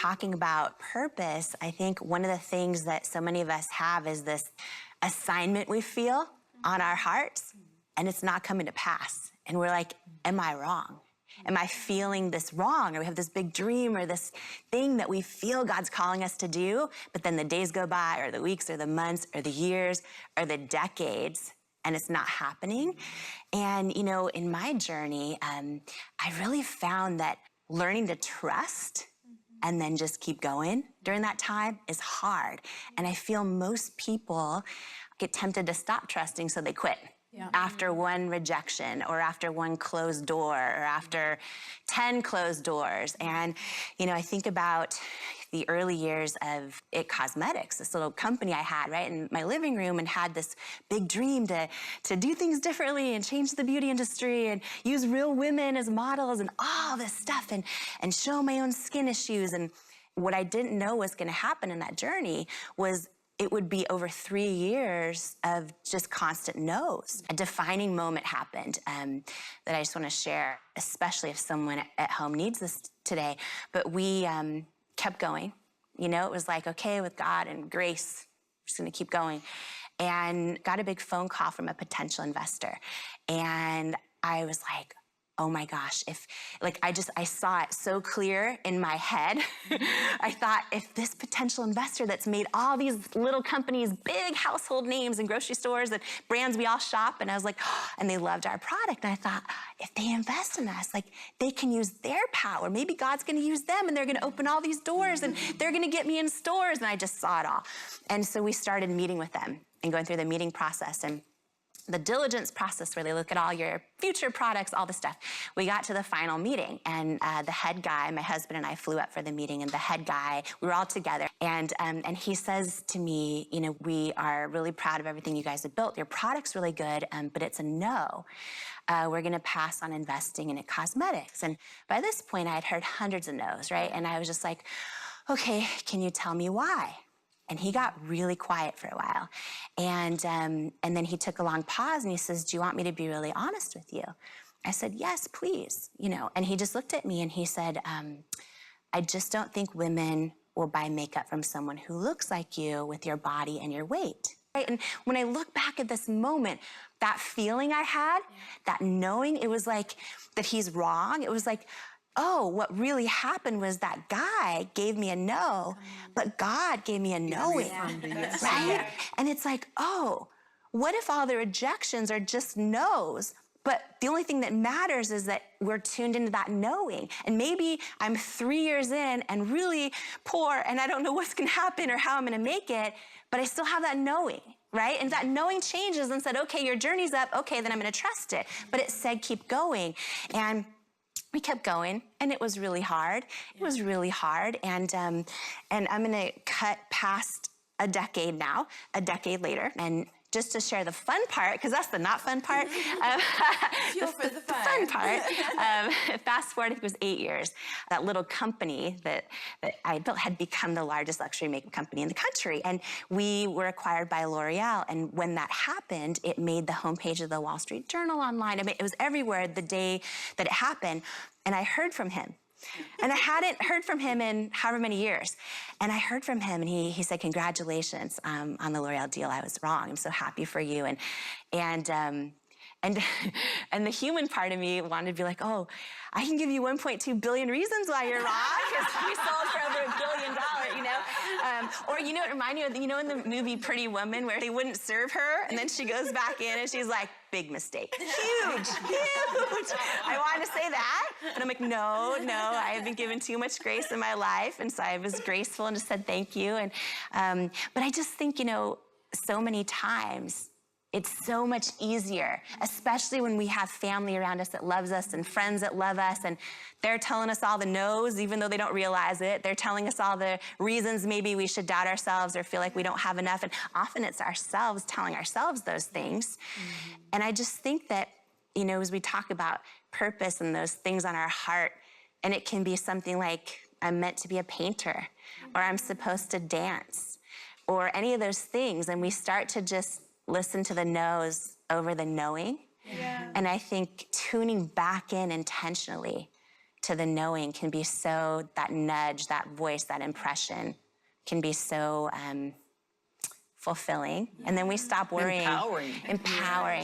talking about purpose, I think one of the things that so many of us have is this assignment we feel on our hearts, and it's not coming to pass. And we're like, am I wrong? Am I feeling this wrong? Or we have this big dream or this thing that we feel God's calling us to do, but then the days go by, or the weeks, or the months, or the years, or the decades, and it's not happening. And, you know, in my journey, I really found that learning to trust and then just keep going during that time is hard. And I feel most people get tempted to stop trusting, so they quit. After one rejection, or after one closed door, or after 10 closed doors. And, you know, I think about the early years of It Cosmetics, this little company I had, right, in my living room, and had this big dream to do things differently and change the beauty industry and use real women as models and all this stuff, and show my own skin issues. And what I didn't know was going to happen in that journey was it would be over 3 years of just constant no's. A defining moment happened that I just want to share, especially if someone at home needs this today. But we kept going. You know, it was like, okay, with God and grace, we're just going to keep going. And got a big phone call from a potential investor. And I was like, oh my gosh, I saw it so clear in my head. I thought, if this potential investor that's made all these little companies, big household names in grocery stores and brands we all shop, and I was like, oh, and they loved our product. And I thought, if they invest in us, like, they can use their power. Maybe God's gonna use them, and they're gonna open all these doors, and they're gonna get me in stores. And I just saw it all. And so we started meeting with them and going through the meeting process and the diligence process, where they look at all your future products, all the stuff. We got to the final meeting, and the head guy, my husband and I flew up for the meeting, and the head guy, we were all together, and he says to me, you know, we are really proud of everything you guys have built. Your product's really good, but it's a no. We're gonna pass on investing in It Cosmetics. And by this point, I had heard hundreds of no's, right? And I was just like, okay, can you tell me why? And he got really quiet for a while. And then he took a long pause, and he says, do you want me to be really honest with you? I said, yes, please, you know. And he just looked at me and he said, I just don't think women will buy makeup from someone who looks like you with your body and your weight. Right? And when I look back at this moment, that feeling I had, that knowing, it was like that he's wrong. It was like, oh, what really happened was that guy gave me a no, but God gave me a knowing, right? And it's like, oh, what if all the rejections are just no's? But the only thing that matters is that we're tuned into that knowing. And maybe I'm 3 years in and really poor, and I don't know what's gonna happen or how I'm gonna make it, but I still have that knowing, right? And that knowing changes and said, okay, your journey's up, okay, then I'm gonna trust it. But it said, keep going. And we kept going, and it was really hard. It was really hard, and I'm gonna cut past a decade now, a decade later, and just to share the fun part, because that's the not fun part. The fun part. Fast forward, I think it was 8 years. That little company that I built had become the largest luxury makeup company in the country. And we were acquired by L'Oreal. And when that happened, it made the homepage of the Wall Street Journal online. I mean, it was everywhere the day that it happened. And I heard from him. And I hadn't heard from him in however many years. And I heard from him, and he said, congratulations on the L'Oreal deal. I was wrong. I'm so happy for you. And the human part of me wanted to be like, oh, I can give you 1.2 billion reasons why you're wrong, because we sold for over $1 billion, you know? Or you know, it reminded me of, you know, in the movie Pretty Woman, where they wouldn't serve her, and then she goes back in and she's like, big mistake. Huge, huge. I wanted to say that, but I'm like, no, I have been given too much grace in my life, and so I was graceful and just said thank you. And but I just think, you know, so many times, it's so much easier, especially when we have family around us that loves us and friends that love us, and they're telling us all the no's, even though they don't realize it. They're telling us all the reasons maybe we should doubt ourselves or feel like we don't have enough, and often it's ourselves telling ourselves those things. And I just think that, you know, as we talk about purpose and those things on our heart, and it can be something like, I'm meant to be a painter, or I'm supposed to dance, or any of those things, and we start to just listen to the no's over the knowing. And I think tuning back in intentionally to the knowing can be so, that nudge, that voice, that impression can be so fulfilling. And then we stop worrying. Empowering. Empowering.